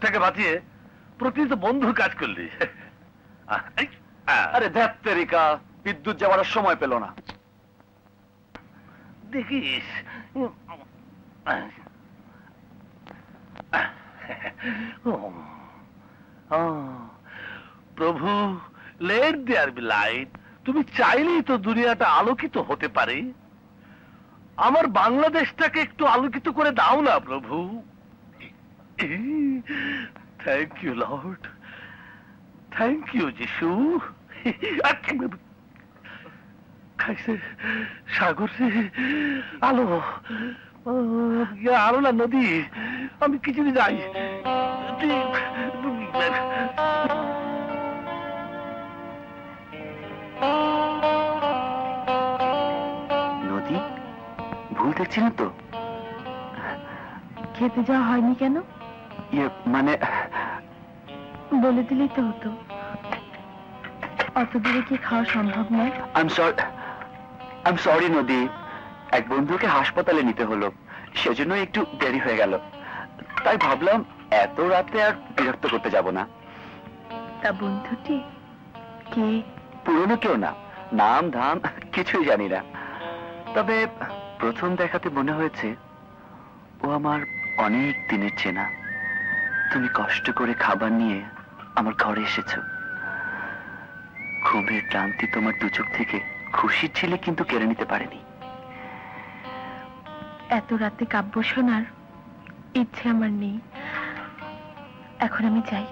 লোকটাকে বাঁচিয়ে প্রকৃত বন্ধুর কাজ করলি। আরে ধ্যাত্তেরিকা, বিদ্যুৎ যাওয়ার সময় পেল না। দেখিস প্রভু, লেট দেয়ার বি লাইট। তুমি চাইলেই তো দুনিয়াটা আলোকিত হতে পারে। আমার বাংলাদেশটাকে একটু আলোকিত করে দাও না প্রভু। Thank you lord, thank you যিশু। সাগর রে, আলো, আলো না নদী, আমি কিছু যাই। নদী, ভুল দেখছি না তো? খেতে যাওয়া হয়নি কেন? মানে বলে দিলেই তো হতো। অত দূরে কি খাওয়া সম্ভব নয়? আই এম সরি নদী, এক বন্ধুকে হাসপাতালে নিতে হলো, সেজন্য একটু দেরি হয়ে গেল। তাই ভাবলাম এত রাতে আর বিরক্ত করতে যাব না। তা বন্ধুটি কে? পুরনো কেউ না, নাম ধাম কিছুই জানি না। তবে প্রথম দেখাতে মনে হয়েছে ও আমার অনেক দিনের চেনা। তুমি কষ্ট করে খাবার নিয়ে আমার ঘরে এসেছো। ঘুমের ক্লান্তি তোমার দু চোখ থেকে খুশির ছিলে কিন্তু কেড়ে নিতে পারেনি। এত রাতে কাব্য শোনার ইচ্ছে আমার নেই। এখন আমি যাই।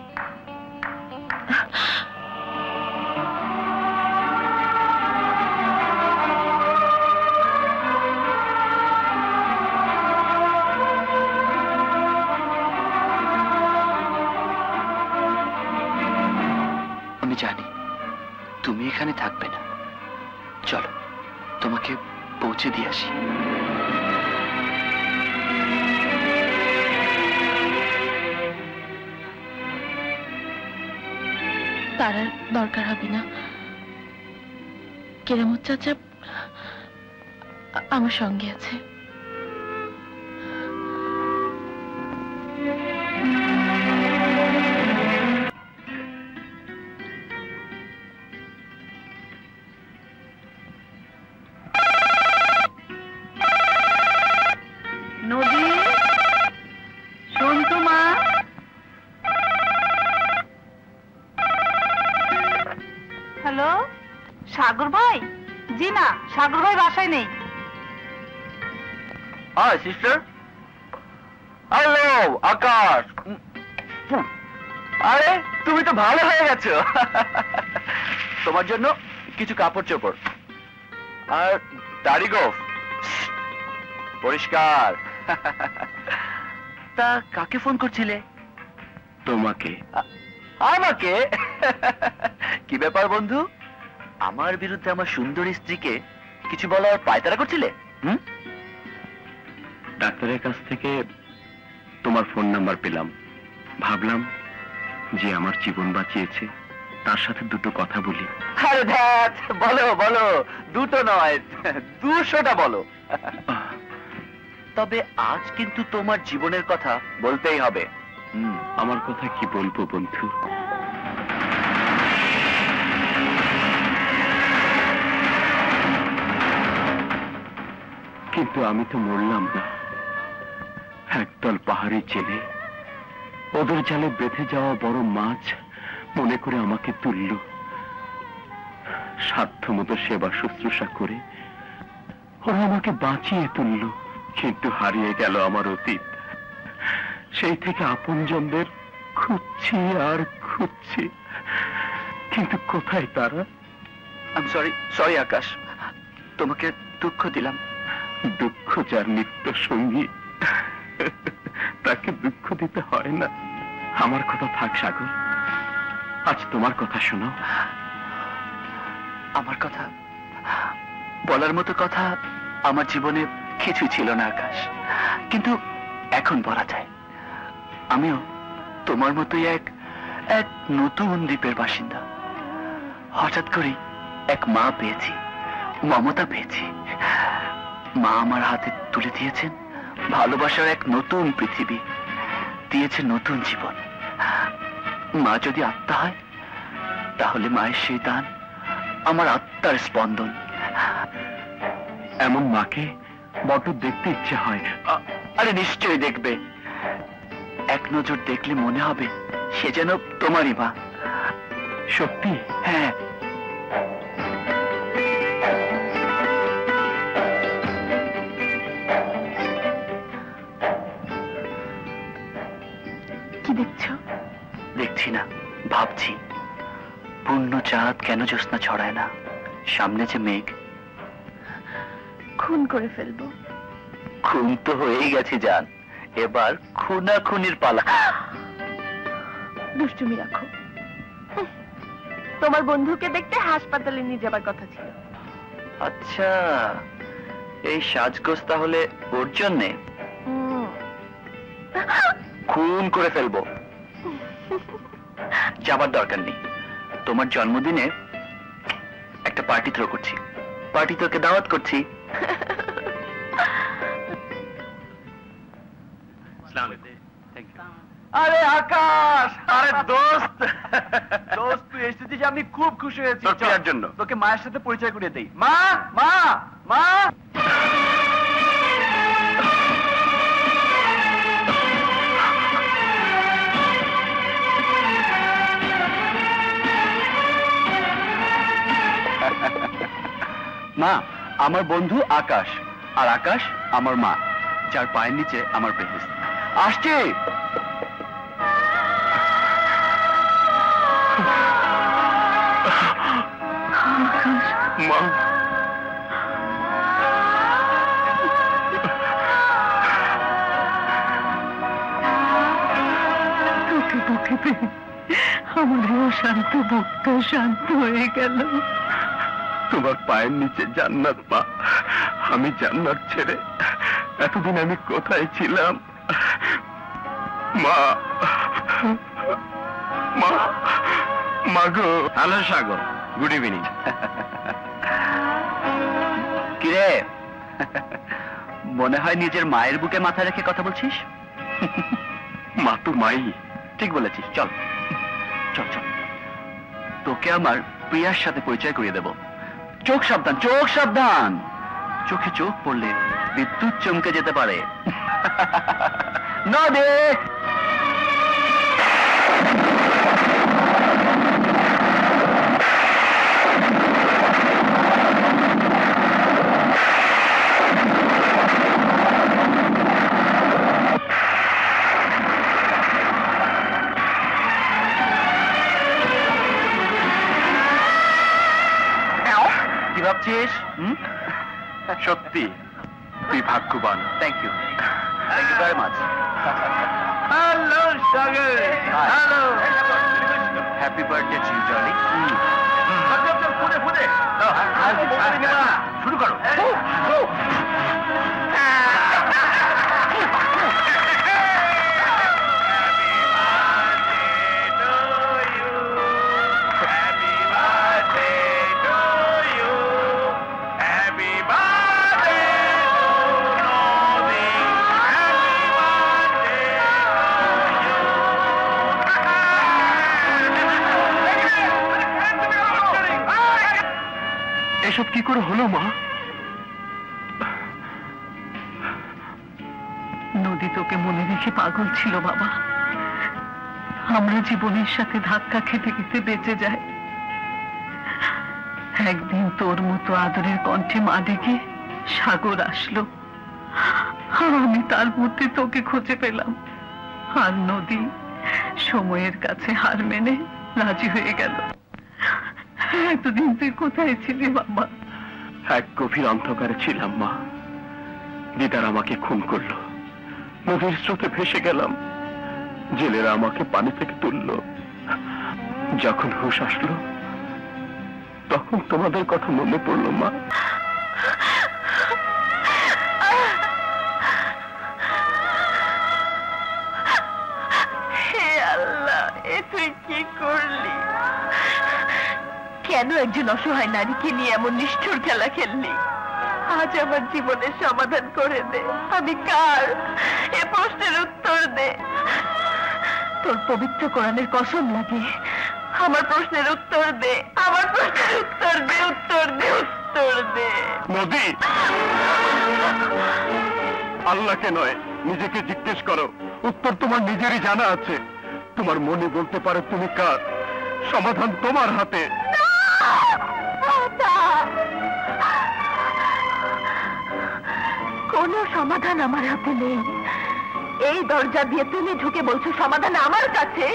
আমি জানি তুমি এখানে থাকবে না। চলো তোমাকে পৌঁছে দিয়ে আসি। তার দরকার হবে না। কেরামত চাচা আমার সঙ্গে আছে। নদী, শোন তো মা। হ্যালো, সাগর ভাই? জি না, সাগর ভাই বাসায় নেই। High sister. হ্যালো আকাশ। আরে তুমি তো ভালো হয়ে গেছো। তোমার জন্য কিছু কাপড় চোপড় আর দাড়ি গোফ পরিষ্কার। তা কাকে ফোন করছিলে? তোমাকে। আমাকে? কি ব্যাপার বন্ধু, আমার বিরুদ্ধে আমার সুন্দরী স্ত্রীকে কিছু বলার পায়তারা করছিলে? ডাক্তারের কাছ থেকে তোমার ফোন নাম্বার পেলাম, ভাবলাম যে আমার জীবন বাঁচিয়েছে তার সাথে দুটো কথা বলি। আরে ধ্যাত, বলো বলো, দুটো নয় 200টা বলো। তবে আজ কিন্তু তোমার জীবনের কথা বলতেই হবে। আমার কথা কি বলবো বন্ধু? কিন্তু আমি তো মরলাম না। একদল পাহাড়ি জেলে ওদের জালে বেঁধে যাওয়া বড় মাছ মনে করে আমাকে তুলল। সাধ্যমতো সেবা শুশ্রূষা করে ওরা আমাকে বাঁচিয়ে তুলল। কিন্তু হারিয়ে গেল আমার অতীত। সেই থেকে আপনজনদের খুঁজছি আর খুঁজছি, কিন্তু কোথায় তারা? সরি আকাশ, তোমাকে দুঃখ দিলাম। দুঃখ যার নিত্য সঙ্গী তাকে দুঃখ দিতে হয় না। আমার কথা থাক সাগর, আজ তোমার কথা শোনো। আমার কথা বলার মতো কথা আমার জীবনে কিছু ছিল না আকাশ, কিন্তু এখন বলা যায়। আমিও তোমার মতোই এক নতুন দ্বীপের বাসিন্দা। হঠাৎ করে এক মা পেয়েছি, মমতা পেয়েছি। মা আমার হাতে তুলে দিয়েছেন ভালোবাসার এক নতুন পৃথিবী, দিয়েছে নতুন জীবন। মা যদি আত্মা হয় তাহলে মায়ের সেই দান আমার আত্মার স্পন্দন। এমন মাকে বড্ড দেখতে ইচ্ছে হয়। আরে নিশ্চয়ই দেখবে, এক নজর দেখলে মনে হবে সে যেন তোমারই মা। সত্যি? হ্যাঁ। কি দেখছো? দেখছি না, ভাবছি পূর্ণ চাঁদ কেন জ্যোৎস্না ছড়ায় না, সামনে যে মেঘ। খুন করে ফেলবো। খুন তো হয়েই গেছে জান, এবার খুনাখুনির পালা। দুষ্টুমি রাখো। তোমার বন্ধুকে দেখতে হাসপাতালে নিয়ে যাবার কথা ছিল। আচ্ছা, এই সাজগোজ তাহলে ওর জন্যে? খুন করে ফেলবো, যাবার দরকার নেই। তোমার জন্মদিনে একটা পার্টি থ্রো করছি, পার্টি তোকে দাওয়াত করছি। আরে আকাশ, আরে দোস্ত, দোস্ত তুই এসেছিস, আমি খুব খুশি হয়েছি। তোর প্রিয়ার জন্য। তোকে মায়ের সাথে পরিচয় করিয়ে দেই। মা, মা, মা। মা, আমার বন্ধু আকাশ, আর আকাশ আমার মা, যার পায়ের নিচে আমার বেহেশত। আসছে। মা, তোকে বুকে পেয়ে আমার অশান্ত বুকটা শান্ত হয়ে গেল। তোমার পায়ের নিচে জান্নাত মা। আমি জান্নাত ছেড়ে এতদিন আমি কোথায় ছিলাম? মা, মা, মা গো। হ্যালো সাগর, গুড ইভিনিং। কিরে, মনে হয় নিজের মায়ের বুকে মাথা রেখে কথা বলছিস? মা তো মাই। ঠিক বলেছিস, চল চল চল, তোকে আমার প্রিয়ার সাথে পরিচয় করিয়ে দেব। চোখ সাবধান, চোখ সাবধান, চোখে চোখ পড়লে বিদ্যুৎ চমকে যেতে পারে। না দে। কি ভাবছিস? সত্যি তুই ভাগ্যবান। Thank you, thank you very much. Hello Sagar. Hello. Happy birthday to you darling. শুরু করো। এসব কি করে হলো মা? নদী তোকে মনে রেখে পাগল ছিল বাবা। আমরা জীবনের সাথে ধাক্কা খেতে খেতে বেঁচে যাই। একদিন তোর মতো আদরের কণ্ঠে মা ডেকে সাগর আসলো, আমি তার মধ্যে তোকে খুঁজে পেলাম। আর নদী সময়ের কাছে হার মেনে রাজি হয়ে গেল। এতদিন তুই কোথায় ছিলি বাবা? এক গভীর অন্ধকারে ছিলাম মা। দিদার আমাকে খুন করলো, নদীর স্রোতে ভেসে গেলাম, জেলেরা আমাকে পানি থেকে তুললো। যখন হুঁশ আসলো তখন তোমাদের কথা মনে পড়লো মা। হে আল্লাহ, এ তুই কি করলি? কেন একজন অসহায় নারীকে নিয়ে এমন নিষ্ঠুর খেলা খেললি? আজ আমার জীবনের সমাধান করে দে। আমি কার, এ প্রশ্নের উত্তর দে। তোর পবিত্র কোরআনের কসম লাগে, আমার প্রশ্নের উত্তর দে, আমার প্রশ্নের উত্তর দে, উত্তর দে, উত্তর দে। নদী, আল্লাহকে নয় নিজেকে জিজ্ঞেস করো, উত্তর তোমার নিজেরই জানা আছে। তোমার মনে বলতে পারে তুমি কার, সমাধান তোমার হাতে। কোন সমাধান আমার হাতে নেই। এই দরজা দিয়ে তুমি ঢুকে বলছো সমাধান আমার কাছে,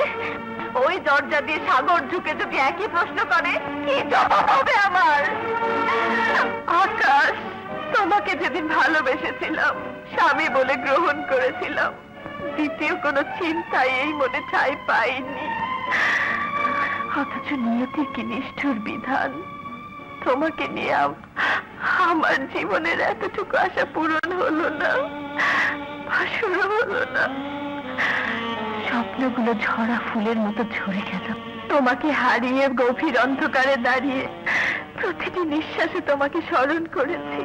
ওই দরজা দিয়ে সাগর ঢুকে যদি একই প্রশ্ন করে কি জবাব হবে আমার? আকাশ, তোমাকে যেদিন ভালোবেসেছিলাম, স্বামী বলে গ্রহণ করেছিলাম, দ্বিতীয় কোনো চিন্তায় এই মনে ঠাঁই পাইনি। অথচ নিয়তির কি নিষ্ঠুর বিধান, তোমাকে নিয়ে আমার জীবনের এতটুকু আশা পূরণ হলো না, শুরু হলো না। স্বপ্নগুলো ঝরা ফুলের মতো ঝরে গেল। তোমাকে হারিয়ে গভীর অন্ধকারে দাঁড়িয়ে প্রতিটি নিঃশ্বাসে তোমাকে স্মরণ করেছি।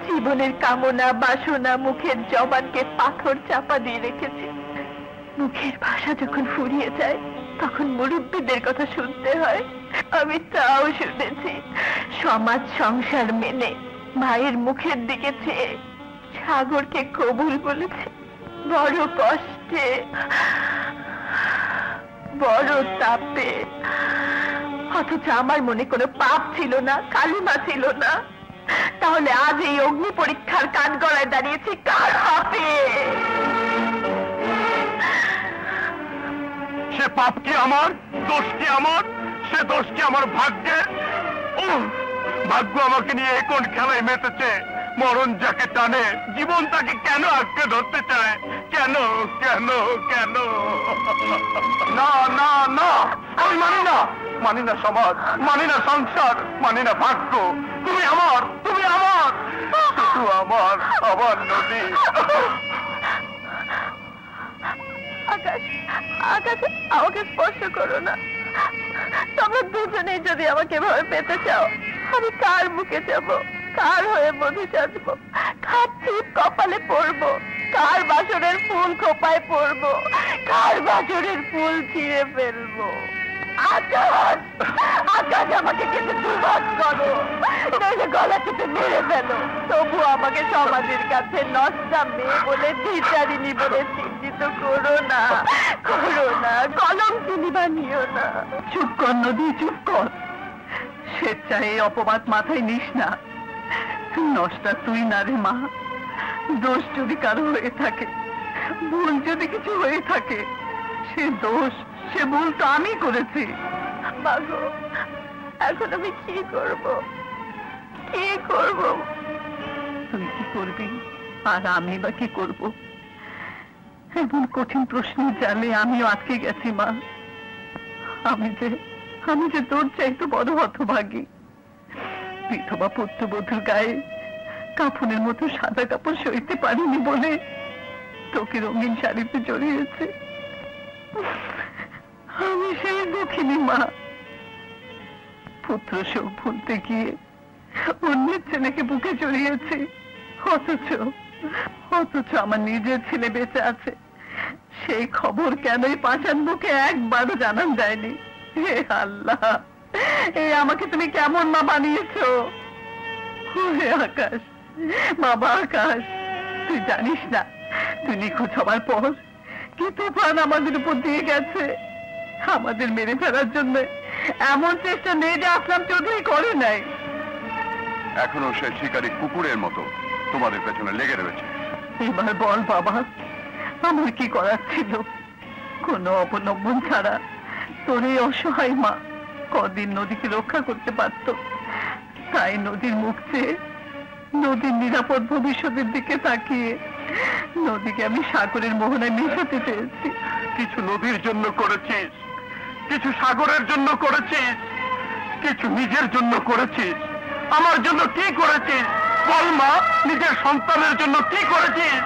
জীবনের কামনা বাসনা মুখের জবানকে পাথর চাপা দিয়ে রেখেছি। মুখের ভাষা যখন ফুরিয়ে যায় তখন মুরব্বীদের কথা শুনতে হয়, আমি তাও শুনেছি। সমাজ সংসার মেনে মায়ের মুখের দিকে চেয়ে সাগরকে কবুল বলেছে, বড় কষ্টে, বড় তাপে। অথচ আমার মনে কোনো পাপ ছিল না, কালিমা ছিল না। তাহলে আজ এই অগ্নি পরীক্ষার কাঠগড়ায় দাঁড়িয়েছি কার পাপে? সে পাপ কি আমার, দোষ কি আমার? সে দোষ কি আমার ভাগ্যের? ও ভাগ্য আমাকে নিয়ে কোন খেলায় মেতেছে। মরণ যাকে টানে জীবন তাকে কেন আঁকড়ে ধরতে চায়? কেন কেন কেন? না না না, আমি মানি না, মানি না সমাজ, মানি না সংসার, মানি না ভাগ্য। তুমি আমার, তুমি আমার, শুধু আমার, আমার নদী। আকাশ, আকাশ, আমাকে স্পর্শ করো না। তোমরা দুজনেই যদি আমাকে ভয় পেতে চাও, আমি কার বুকে যাব, কার হয়ে মধু চাঁদবো, কার টিপ কপালে পড়বো, কার বাসরের ফুল খোপায় পড়বো, কার বাসরের ফুল ছিঁড়ে ফেলবো? আকাশ, আকাশ, আমাকে কিন্তু দুর্ভাগ করো, নইলে গলা চেপে মেরে ফেলো। তবু আমাকে সমাজের কাছে নষ্টা মেয়ে বলে, দ্বিচারিণী বলে চিহ্নিত করো না, করো না, কলঙ্কিনী বানিও না। চুপ কর নদী, চুপ কর। স্বেচ্ছায় এই অপবাদ মাথায় নিস না। নষ্টা তুই না রে মা। দোষ যদি কারো হয়ে থাকে, ভুল যদি কিছু হয়ে থাকে, সে দোষ, সে ভুল তো আমি করেছি। মাগো, এখন আমি কি করব, কি করব? তুই কি করবি আর আমি বা কি করব? এমন কঠিন প্রশ্নের জালে আমিও আটকে গেছি মা। আমি যে তোর চাইতে বড় হতভাগী। বিধবা পুত্রবধূর গায়ে কাফনের মতো সাদা কাপড় সইতে পারিনি বলে তোকে রঙিন শাড়িতে জড়িয়েছে। আমি সেই দুঃখিনী মা। পুত্র শোক ভুলতে গিয়ে অন্যের ছেলেকে বুকে জড়িয়েছি। অথচ আমার নিজের ছেলে বেঁচে আছে, সেই খবর কেনই পাষাণ মুখে একবারও জানান যায়নি। হে আল্লাহ, এই আমাকে তুমি কেমন মা বানিয়েছো? হে আকাশ, বাবা আকাশ, তুই জানিস না তুই নিখোঁজ হবার পর কি তুফান আমাদের উপর দিয়ে গেছে। আমাদের মেরে ফেলার জন্য এমন চেষ্টা নেই যে আসলাম চৌধুরী করে নাই। এখনো সে শিকারী কুকুরের মতো তোমাদের পেছনে লেগে রয়েছে। এবার বল বাবা, আমার কি করার ছিল? কোনো অবলম্বন ছাড়া তোর এই অসহায় মা কদিন নদীকে রক্ষা করতে পারত। তাই নদীর মুখ চেয়ে, নদীর নিরাপদ ভবিষ্যতের দিকে তাকিয়ে নদীকে আমি সাগরের মোহনায় মিশাতে চেয়েছি। কিছু নদীর জন্য করেছিস, কিছু সাগরের জন্য করেছিস, কিছু নিজের জন্য করেছিস। আমার জন্য কি করেছিস বল মা? নিজের সন্তানের জন্য কি করেছিস?